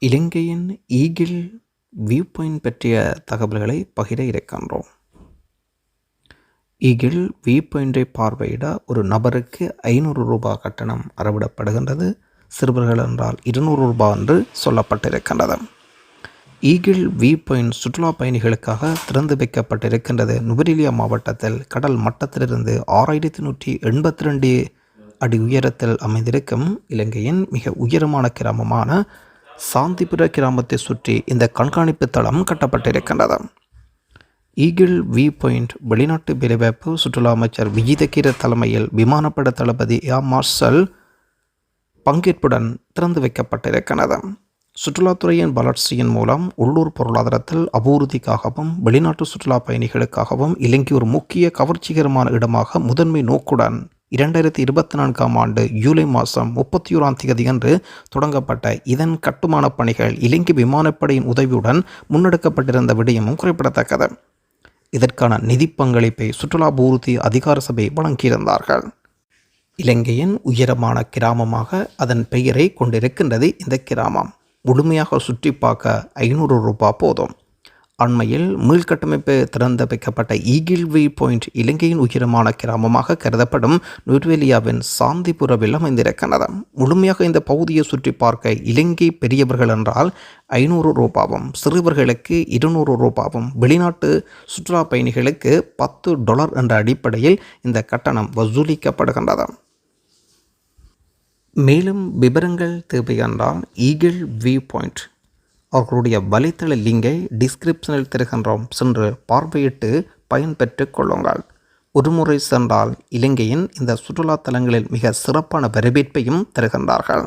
இலங்கையின் eagle view point பற்றிய தகவல்களை பகிர இருக்கின்றோம். ஈகிள் வியூ பாயிண்டை பார்வையிட ஒரு நபருக்கு 500 ரூபாய் கட்டணம் அறவிடப்படுகின்றது. சிறுவர்கள் என்றால் 200 ரூபாய் என்று சொல்லப்பட்டிருக்கின்றது. ஈகிள் வியூ பாயிண்ட் சுற்றுலா பயணிகளுக்காக திறந்து வைக்கப்பட்டிருக்கின்றது. நுவரெலியா மாவட்டத்தில் கடல் மட்டத்திலிருந்து 6182 அடி உயரத்தில் அமைந்திருக்கும் இலங்கையின் மிக உயரமான கிராமமான சாந்திபுர கிராமத்தை சுற்றி இந்த கண்காணிப்பு தளம் கட்டப்பட்டிருக்கின்றது. ஈகிள் வியூ பாயிண்ட் வெளிநாட்டு வேலைவாய்ப்பு சுற்றுலா அமைச்சர் விஜிதகீர தலைமையில் விமானப்பட தளபதி ஏர் மார்ஷல் பங்கேற்புடன் திறந்து வைக்கப்பட்டிருக்கிறது. சுற்றுலாத்துறையின் வளர்ச்சியின் மூலம் உள்ளூர் பொருளாதாரத்தில் அபிவிருத்திக்காகவும் வெளிநாட்டு சுற்றுலா பயணிகளுக்காகவும் இலங்கை ஒரு முக்கிய கவர்ச்சிகரமான இடமாக முதன்மை நோக்குடன் 2024ஆம் ஆண்டு ஜூலை மாதம் 31ஆம் தேதி அன்று தொடங்கப்பட்ட இதன் கட்டுமான பணிகள் இலங்கை விமானப்படையின் உதவியுடன் முன்னெடுக்கப்பட்டிருந்த விடயமும் குறிப்பிடத்தக்கது. இதற்கான நிதி பங்களிப்பை சுற்றுலா அபிவிருத்தி அதிகார சபை வழங்கியிருந்தார்கள். இலங்கையின் உயரமான கிராமமாக அதன் பெயரை கொண்டிருக்கின்றது. இந்த கிராமம் முழுமையாக சுற்றி பார்க்க 500 ரூபாய் போதும். அண்மையில் மீள்கட்டமைப்பு திறந்து வைக்கப்பட்ட ஈகிள் வியூ பாயிண்ட் இலங்கையின் உயரமான கிராமமாக கருதப்படும் நுவரெலியாவின் சாந்திபுரவில் அமைந்திருக்கிறது. முழுமையாக இந்த பகுதியை சுற்றி பார்க்க இலங்கை பெரியவர்கள் என்றால் 500 ரூபாவும் சிறுவர்களுக்கு 200 ரூபாவும் வெளிநாட்டு சுற்றுலா பயணிகளுக்கு $10 என்ற அடிப்படையில் இந்த கட்டணம் வசூலிக்கப்படுகின்றது. மேலும் விவரங்கள் தேவை என்றால் ஈகிள் வியூ பாயிண்ட் அவர்களுடைய வலைத்தள லிங்கை டிஸ்கிரிப்ஷனில் தருகின்றோம். சென்று பார்வையிட்டு பயன்பெற்று கொள்ளுங்கள். ஒருமுறை சென்றால் இலங்கையின் இந்த சுற்றுலா தலங்களில் மிக சிறப்பான வரவேற்பையும் தருகின்றார்கள்.